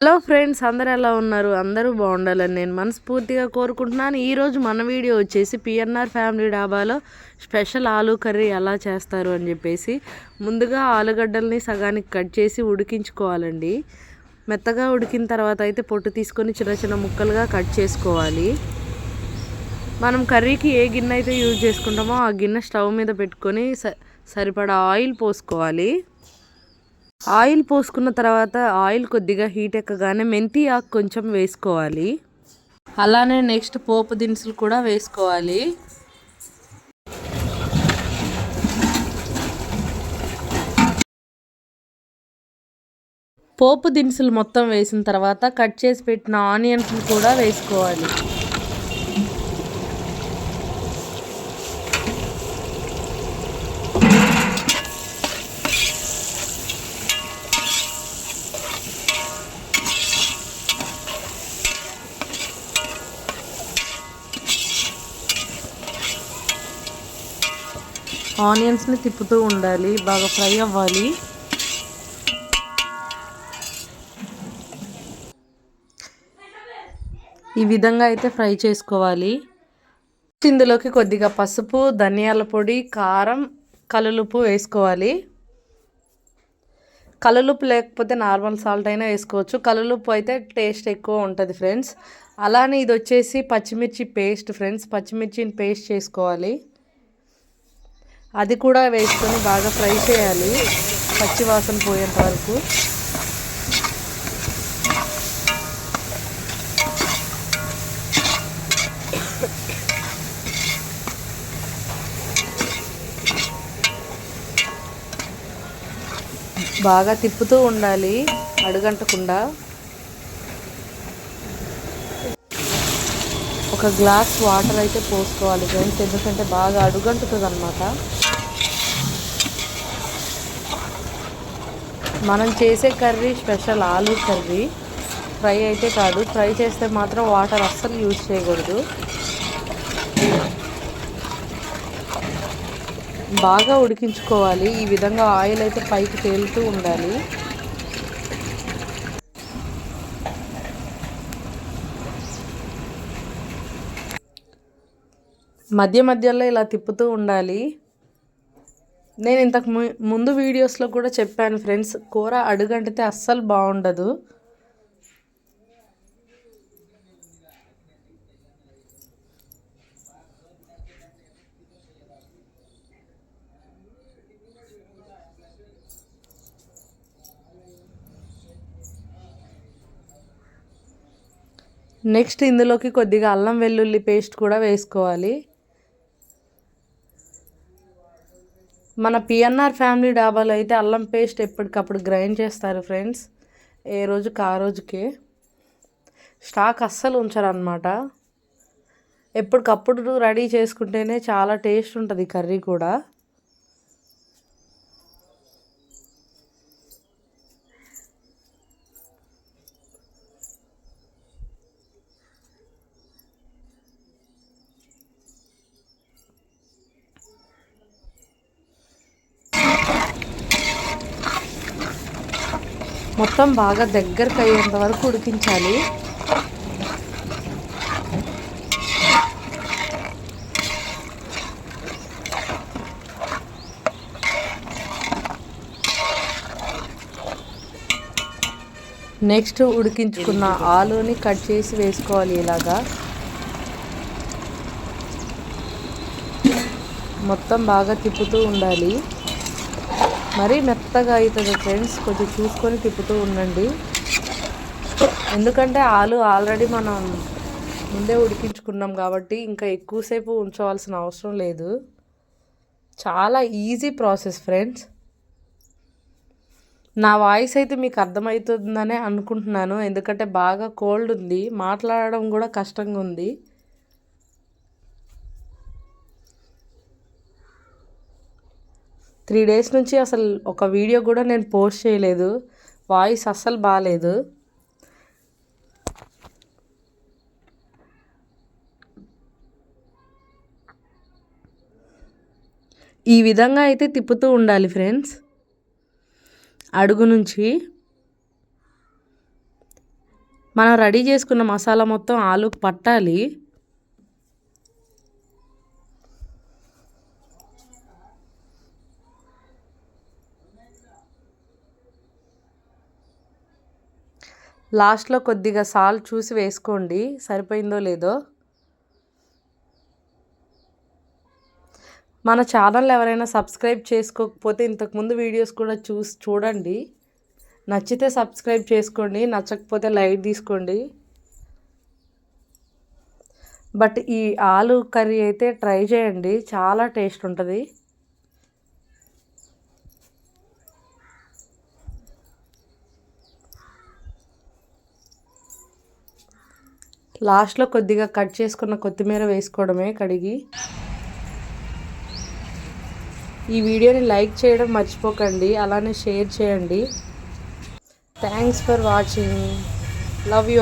Hello friends, అందరు ఎలా ఉన్నారు? అందరూ బాగుండాలని నేను మనస్ఫూర్తిగా కోరుకుంటున్నాను. ఈరోజు మన వీడియో వచ్చేసి పిఎన్ఆర్ ఫ్యామిలీ డాబాలో స్పెషల్ ఆలూ కర్రీ ఎలా చేస్తారు అని చెప్పేసి. ముందుగా ఆలుగడ్డల్ని సగానికి కట్ చేసి ఉడికించుకోవాలండి. మెత్తగా ఉడికిన తర్వాత అయితే పొట్టు తీసుకొని చిన్న చిన్న ముక్కలుగా కట్ చేసుకోవాలి. మనం కర్రీకి ఏ గిన్నె అయితే యూజ్ చేసుకుంటామో ఆ గిన్నె స్టవ్ మీద పెట్టుకొని సరిపడా ఆయిల్ పోసుకోవాలి. ఆయిల్ పోసుకున్న తర్వాత ఆయిల్ కొద్దిగా హీట్ ఎక్కగానే మెంతి ఆకు కొంచెం వేసుకోవాలి. అలానే నెక్స్ట్ పోపు దినుసులు కూడా వేసుకోవాలి. పోపు దినుసులు మొత్తం వేసిన తర్వాత కట్ చేసి పెట్టిన ఆనియన్స్ కూడా వేసుకోవాలి. ఆనియన్స్ని తిప్పుతూ ఉండాలి, బాగా ఫ్రై అవ్వాలి. ఈ విధంగా అయితే ఫ్రై చేసుకోవాలి. ఇందులోకి కొద్దిగా పసుపు, ధనియాల పొడి, కారం, కల్లుప్పు వేసుకోవాలి. కల్లుప్పు లేకపోతే నార్మల్ సాల్ట్ అయినా వేసుకోవచ్చు. కల్లుప్పు అయితే టేస్ట్ ఎక్కువ ఉంటుంది ఫ్రెండ్స్. అలానే ఇది వచ్చేసి పచ్చిమిర్చి పేస్ట్ ఫ్రెండ్స్. పచ్చిమిర్చిని పేస్ట్ చేసుకోవాలి. అది కూడా వేసుకొని బాగా ఫ్రై చేయాలి, పచ్చి వాసన పోయేంత వరకు. బాగా తిప్పుతూ ఉండాలి అడుగంటకుండా. ఒక గ్లాస్ వాటర్ అయితే పోసుకోవాలి ఫ్రెండ్స్, ఎందుకంటే బాగా అడుగంటుతుంది అన్నమాట. మనం చేసే కర్రీ స్పెషల్ ఆలూ కర్రీ, ఫ్రై అయితే కాదు. ఫ్రై చేస్తే మాత్రం వాటర్ అస్సలు యూజ్ చేయకూడదు. బాగా ఉడికించుకోవాలి. ఈ విధంగా ఆయిల్ అయితే పైకి తేలుతూ ఉండాలి. మధ్య మధ్యలో ఇలా తిప్పుతూ ఉండాలి. నేను ఇంతకు ముందు వీడియోస్లో కూడా చెప్పాను ఫ్రెండ్స్, కూర అడుగంటితే అస్సలు బాగుండదు. నెక్స్ట్ ఇందులోకి కొద్దిగా అల్లం వెల్లుల్లి పేస్ట్ కూడా వేసుకోవాలి. మన పిఎన్ఆర్ ఫ్యామిలీ డాబాలో అయితే అల్లం పేస్ట్ ఎప్పటికప్పుడు గ్రైండ్ చేస్తారు ఫ్రెండ్స్. ఏ రోజుకి ఆ రోజుకే, స్టాక్ అస్సలు ఉంచరన్నమాట. ఎప్పటికప్పుడు రెడీ చేసుకుంటేనే చాలా టేస్ట్ ఉంటుంది కర్రీ కూడా. మొత్తం బాగా దగ్గరకు అయ్యేంత వరకు ఉడికించాలి. నెక్స్ట్ ఉడికించుకున్న ఆలూని కట్ చేసి వేసుకోవాలి. ఇలాగా మొత్తం బాగా తిప్పుతూ ఉండాలి. మరీ మెత్తగా అవుతుంది ఫ్రెండ్స్, కొంచెం చూసుకొని తిప్పుతూ ఉండండి. ఎందుకంటే ఆలు ఆల్రెడీ మనం ముందే ఉడికించుకున్నాం కాబట్టి ఇంకా ఎక్కువసేపు ఉంచవలసిన అవసరం లేదు. చాలా ఈజీ ప్రాసెస్ ఫ్రెండ్స్. నా వాయిస్ అయితే మీకు అర్థమవుతుందనే అనుకుంటున్నాను, ఎందుకంటే బాగా కోల్డ్ ఉంది, మాట్లాడడం కూడా కష్టంగా ఉంది. త్రీ డేస్ నుంచి అసలు ఒక వీడియో కూడా నేను పోస్ట్ చేయలేదు. వాయిస్ అస్సలు బాగాలేదు. ఈ విధంగా అయితే తిప్పుతూ ఉండాలి ఫ్రెండ్స్, అడుగు నుంచి. మనం రెడీ చేసుకున్న మసాలా మొత్తం ఆలుకు పట్టాలి. లాస్ట్లో కొద్దిగా సాల్ట్ చూసి వేసుకోండి, సరిపోయిందో లేదో. మన ఛానల్ ఎవరైనా సబ్స్క్రైబ్ చేసుకోకపోతే ఇంతకుముందు వీడియోస్ కూడా చూడండి. నచ్చితే సబ్స్క్రైబ్ చేసుకోండి, నచ్చకపోతే లైక్ తీసుకోండి. బట్ ఈ ఆలు కర్రీ అయితే ట్రై చేయండి, చాలా టేస్ట్ ఉంటుంది. లాస్ట్లో కొద్దిగా కట్ చేసుకున్న కొత్తిమీర వేసుకోవడమే కడిగి. ఈ వీడియోని లైక్ చేయడం మర్చిపోకండి, అలానే షేర్ చేయండి. Thanks for watching. Love you.